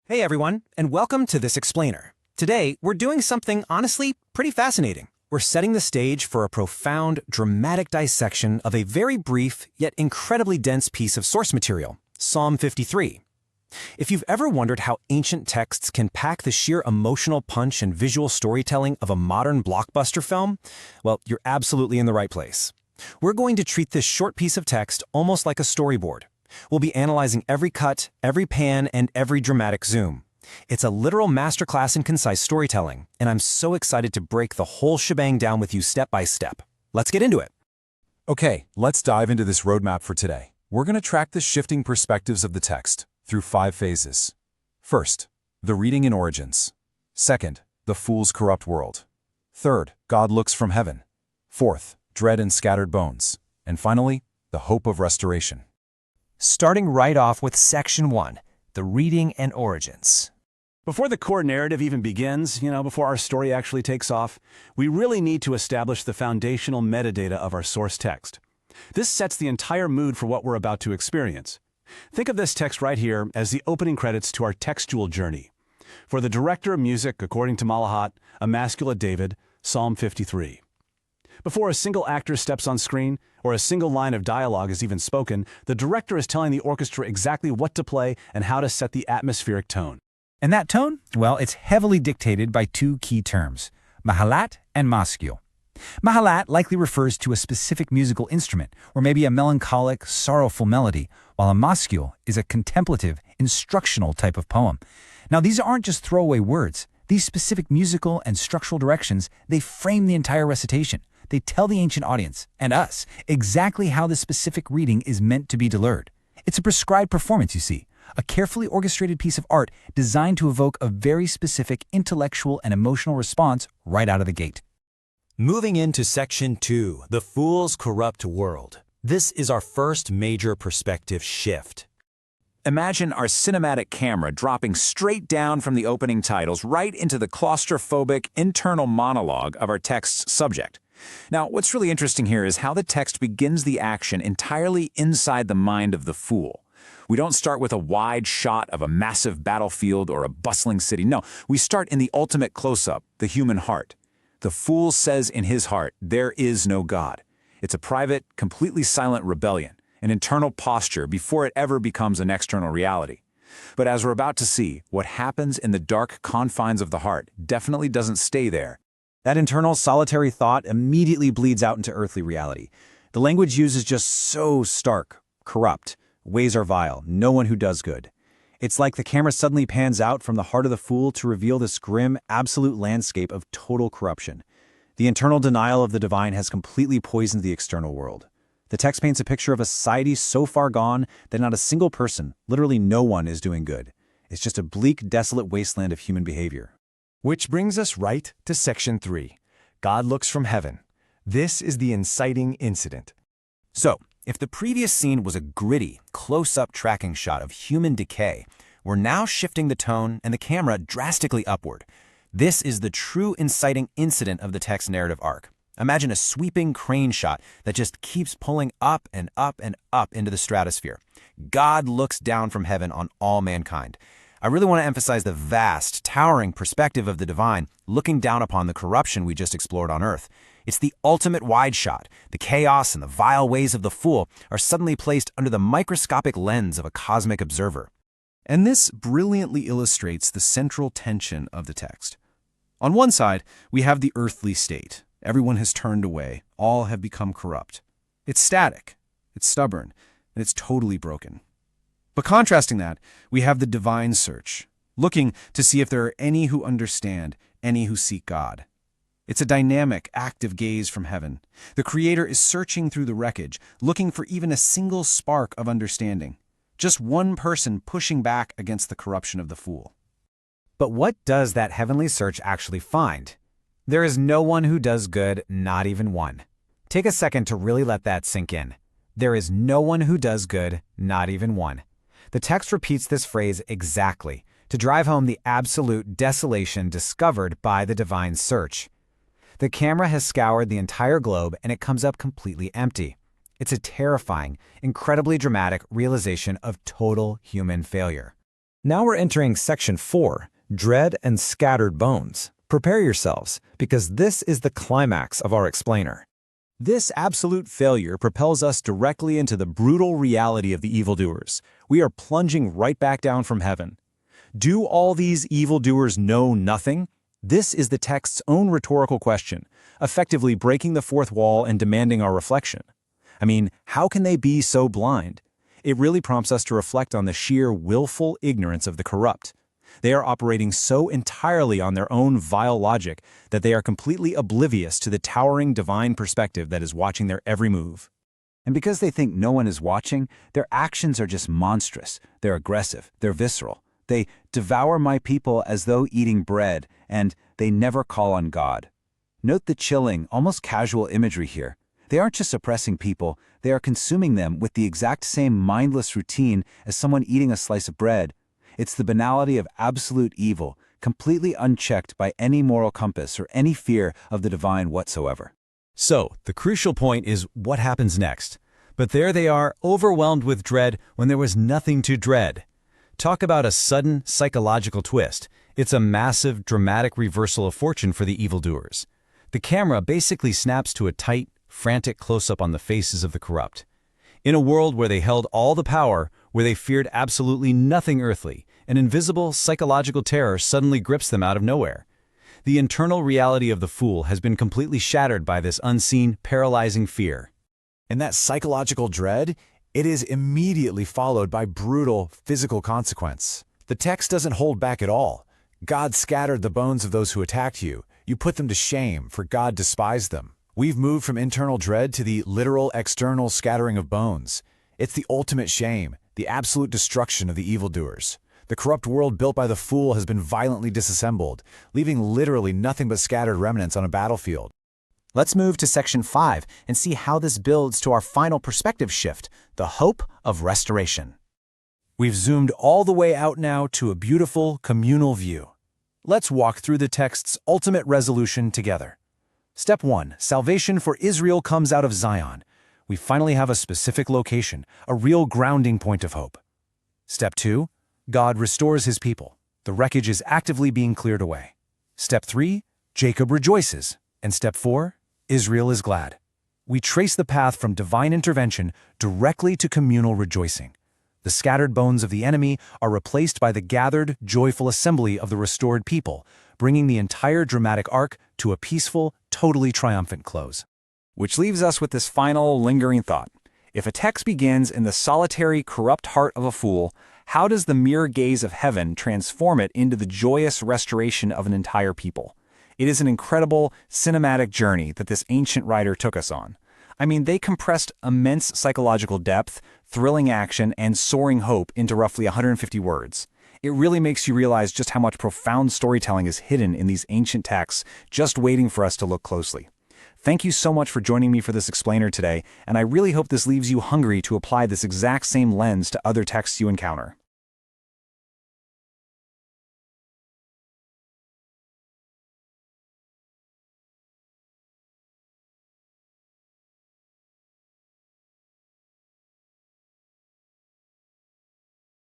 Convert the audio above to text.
Hey everyone, and welcome to This Explainer. Today, we're doing something honestly pretty fascinating. We're setting the stage for a profound, dramatic dissection of a very brief yet incredibly dense piece of source material, Psalm 53. If you've ever wondered how ancient texts can pack the sheer emotional punch and visual storytelling of a modern blockbuster film, well, you're absolutely in the right place. We're going to treat this short piece of text almost like a storyboard. We'll be analyzing every cut, every pan, and every dramatic zoom. It's a literal masterclass in concise storytelling, and I'm so excited to break the whole shebang down with you step by step. Let's get into it. Okay, let's dive into this roadmap for today. We're going to track the shifting perspectives of the text through 5 phases. First, the reading and origins. Second, the fool's corrupt world. Third, God looks from heaven. Fourth, dread and scattered bones. And finally, the hope of restoration. Starting right off with Section 1, the reading and origins. Before the core narrative even begins, before our story actually takes off, we really need to establish the foundational metadata of our source text. This sets the entire mood for what we're about to experience. Think of this text right here as the opening credits to our textual journey. For the director of music, according to Malahat, Emasculate David, Psalm 53. Before a single actor steps on screen, or a single line of dialogue is even spoken, the director is telling the orchestra exactly what to play and how to set the atmospheric tone. And that tone? Well, it's heavily dictated by 2 key terms, mahalat and maskil. Mahalat likely refers to a specific musical instrument, or maybe a melancholic, sorrowful melody, while a maskil is a contemplative, instructional type of poem. Now, these aren't just throwaway words. These specific musical and structural directions, they frame the entire recitation. They tell the ancient audience, and us, exactly how the specific reading is meant to be delivered. It's a prescribed performance, you see, a carefully orchestrated piece of art designed to evoke a very specific intellectual and emotional response right out of the gate. Moving into Section 2, the fool's corrupt world. This is our first major perspective shift. Imagine our cinematic camera dropping straight down from the opening titles right into the claustrophobic internal monologue of our text's subject. Now, what's really interesting here is how the text begins the action entirely inside the mind of the fool. We don't start with a wide shot of a massive battlefield or a bustling city. No, we start in the ultimate close-up, the human heart. The fool says in his heart, there is no God. It's a private, completely silent rebellion, an internal posture before it ever becomes an external reality. But as we're about to see, what happens in the dark confines of the heart definitely doesn't stay there. That internal solitary thought immediately bleeds out into earthly reality. The language used is just so stark, corrupt, ways are vile, no one who does good. It's like the camera suddenly pans out from the heart of the fool to reveal this grim, absolute landscape of total corruption. The internal denial of the divine has completely poisoned the external world. The text paints a picture of a society so far gone that not a single person, literally no one, is doing good. It's just a bleak, desolate wasteland of human behavior. Which brings us right to Section 3. God looks from heaven. This is the inciting incident. So, if the previous scene was a gritty, close-up tracking shot of human decay, we're now shifting the tone and the camera drastically upward. This is the true inciting incident of the text narrative arc. Imagine a sweeping crane shot that just keeps pulling up and up and up into the stratosphere. God looks down from heaven on all mankind. I really want to emphasize the vast, towering perspective of the divine looking down upon the corruption we just explored on Earth. It's the ultimate wide shot. The chaos and the vile ways of the fool are suddenly placed under the microscopic lens of a cosmic observer. And this brilliantly illustrates the central tension of the text. On one side, we have the earthly state. Everyone has turned away. All have become corrupt. It's static, it's stubborn, and it's totally broken. But contrasting that, we have the divine search, looking to see if there are any who understand, any who seek God. It's a dynamic, active gaze from heaven. The Creator is searching through the wreckage, looking for even a single spark of understanding. Just one person pushing back against the corruption of the fool. But what does that heavenly search actually find? There is no one who does good, not even one. Take a second to really let that sink in. There is no one who does good, not even one. The text repeats this phrase exactly, to drive home the absolute desolation discovered by the divine search. The camera has scoured the entire globe and it comes up completely empty. It's a terrifying, incredibly dramatic realization of total human failure. Now we're entering section 4, Dread and Scattered Bones. Prepare yourselves, because this is the climax of our explainer. This absolute failure propels us directly into the brutal reality of the evildoers. We are plunging right back down from heaven. Do all these evildoers know nothing? This is the text's own rhetorical question, effectively breaking the fourth wall and demanding our reflection. I mean, how can they be so blind? It really prompts us to reflect on the sheer willful ignorance of the corrupt. They are operating so entirely on their own vile logic that they are completely oblivious to the towering divine perspective that is watching their every move. And because they think no one is watching, their actions are just monstrous. They're aggressive. They're visceral. They devour my people as though eating bread, and they never call on God. Note the chilling, almost casual imagery here. They aren't just oppressing people, they are consuming them with the exact same mindless routine as someone eating a slice of bread. It's the banality of absolute evil, completely unchecked by any moral compass or any fear of the divine whatsoever. So, the crucial point is what happens next. But there they are, overwhelmed with dread when there was nothing to dread. Talk about a sudden psychological twist. It's a massive, dramatic reversal of fortune for the evildoers. The camera basically snaps to a tight, frantic close-up on the faces of the corrupt. In a world where they held all the power, where they feared absolutely nothing earthly, an invisible psychological terror suddenly grips them out of nowhere. The internal reality of the fool has been completely shattered by this unseen, paralyzing fear. And that psychological dread, it is immediately followed by brutal physical consequence. The text doesn't hold back at all. God scattered the bones of those who attacked you. You put them to shame, for God despised them. We've moved from internal dread to the literal external scattering of bones. It's the ultimate shame, the absolute destruction of the evildoers. The corrupt world built by the fool has been violently disassembled, leaving literally nothing but scattered remnants on a battlefield. Let's move to section 5 and see how this builds to our final perspective shift, the hope of restoration. We've zoomed all the way out now to a beautiful communal view. Let's walk through the text's ultimate resolution together. Step 1. Salvation for Israel comes out of Zion. We finally have a specific location, a real grounding point of hope. Step 2. God restores his people. The wreckage is actively being cleared away. Step 3. Jacob rejoices. And step 4. Israel is glad. We trace the path from divine intervention directly to communal rejoicing. The scattered bones of the enemy are replaced by the gathered, joyful assembly of the restored people, bringing the entire dramatic arc to a peaceful, totally triumphant close. Which leaves us with this final, lingering thought. If a text begins in the solitary, corrupt heart of a fool, how does the mirror gaze of heaven transform it into the joyous restoration of an entire people? It is an incredible, cinematic journey that this ancient writer took us on. I mean, they compressed immense psychological depth, thrilling action, and soaring hope into roughly 150 words. It really makes you realize just how much profound storytelling is hidden in these ancient texts, just waiting for us to look closely. Thank you so much for joining me for this explainer today, and I really hope this leaves you hungry to apply this exact same lens to other texts you encounter.